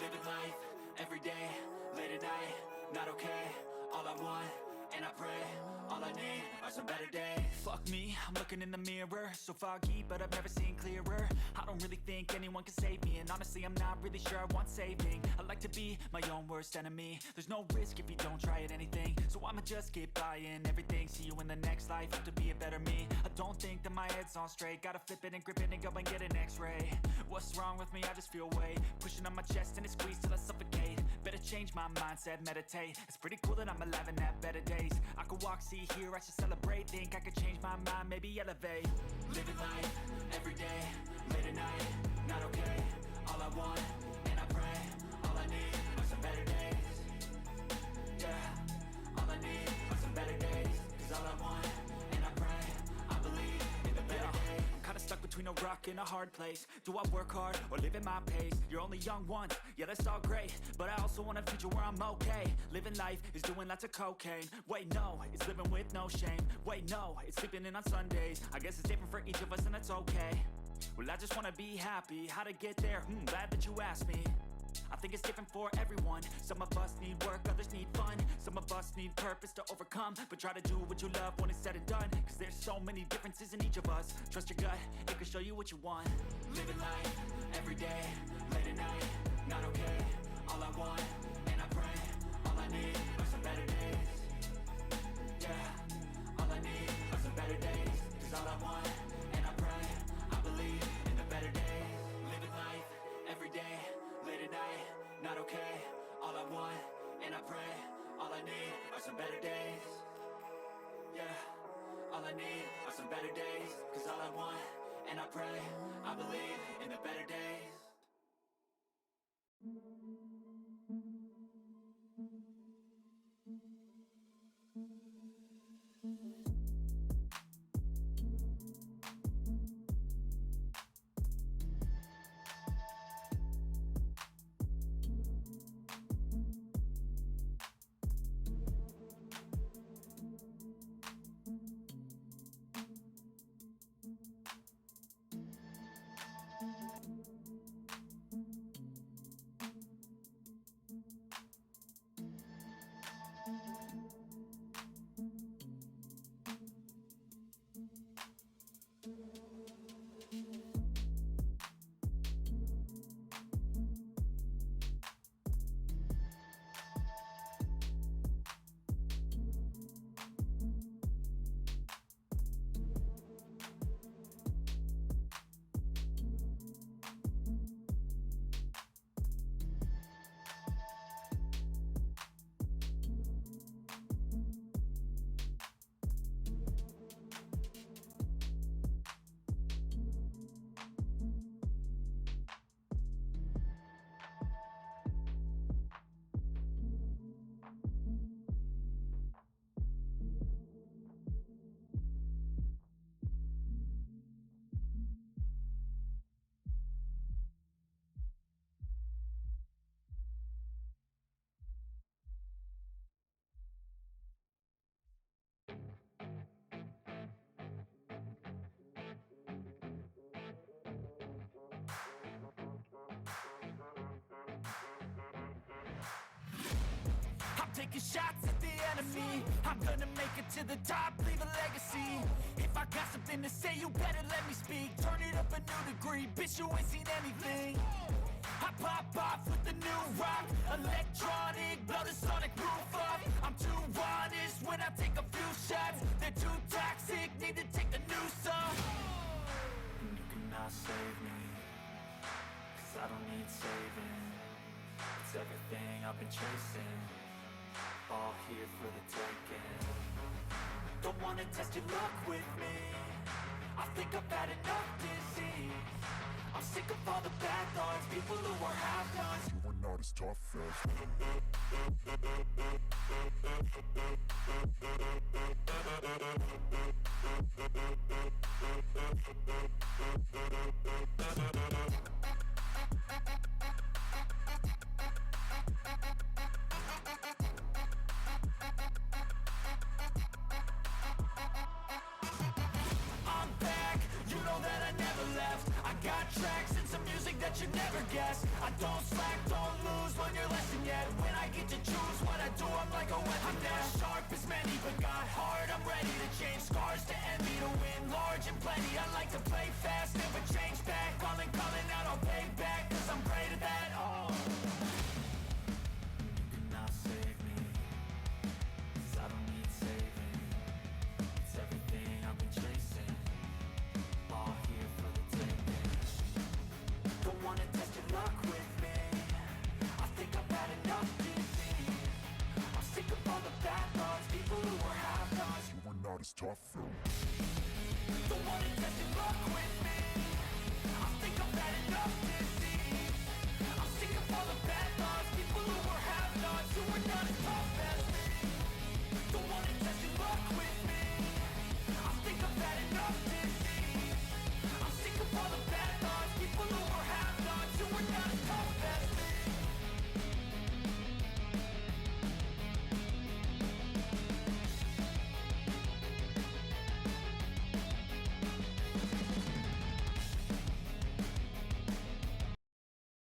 Living life, everyday, late at night, not okay. All I want, and I pray, all I need are some better days. Fuck me, I'm looking in the mirror, so foggy, but I've never seen clearer. I don't really think anyone can save me, and honestly I'm not really sure I want saving. I like to be my own worst enemy. There's no risk if you don't try at anything, so I'ma just keep buying everything. See you in the next life, hope to be a better me. I don't think that my head's on straight, gotta flip it and grip it and go and get an x-ray. What's wrong with me? I just feel weight pushing on my chest and it squeezes till I suffocate. Better change my mindset, meditate. It's pretty cool that I'm alive and have better days. I could walk, see, hear, I should celebrate. Think I could change my mind, maybe elevate. Living life, everyday, late at night, not okay. All I want, and I pray, all I need are some better days. Yeah, all I need are some better days. Cause all I want, and I pray, I believe in the better days. I'm kinda stuck between a rock and a hard place. Do I work hard or live at my pace? You're only young once, yeah that's all great, but I also want a future where I'm okay. Living life is doing lots of cocaine. Wait no, it's living with no shame. Wait no, it's sleeping in on Sundays. I guess it's different for each of us and that's okay. Well I just wanna be happy, how to get there? Glad that you asked me. I think it's different for everyone. Some of us need work, others need fun. Some of us need purpose to overcome. But try to do what you love when it's said and done. Cause there's so many differences in each of us. Trust your gut, it can show you what you want. Living life, everyday, late at night, not okay. All I want, and I pray, all I need are some better days. Yeah, all I need are some better days. Cause all I want, and I pray, I believe in the better days. Living life, everyday, late at night, not okay. All I want, and I pray, all I need are some better days. Yeah, all I need are some better days. Cause all I want, and I pray, I believe in the better days. Taking shots at the enemy, I'm gonna make it to the top, leave a legacy. If I got something to say, you better let me speak. Turn it up a new degree, bitch you ain't seen anything. I pop off with the new rock, electronic, blow the sonic roof off. I'm too honest when I take a few shots. They're too toxic, need to take the noose off. And you cannot save me, cause I don't need saving. It's everything I've been chasing, all here for the taking. Don't wanna test your luck with me, I think I've had enough disease. I'm sick of all the bad thoughts, people who are half-nots. You are not as tough as I'm back, you know that I never left. I got tracks and some music that you never guess. I don't slack, don't lose, learn your lesson yet. When I get to choose what I do, I'm like a weapon. I'm not as sharp as many, but got heart. I'm ready to change scars to envy, to win large and plenty. I like to play fast, never change back. Calling out, I'll pay back, cause I'm great at that. Oh, you cannot save me, cause I don't need saving. It's everything I've been chasing, all here for the taking. Don't wanna test your luck with me, I think I've had enough defeat. I'm sick of all the bad thoughts, people who are half-nots. You were not as tough though. Don't wanna test your luck with me, I think I've had enough defeat. I'm sick of all the bad thoughts, people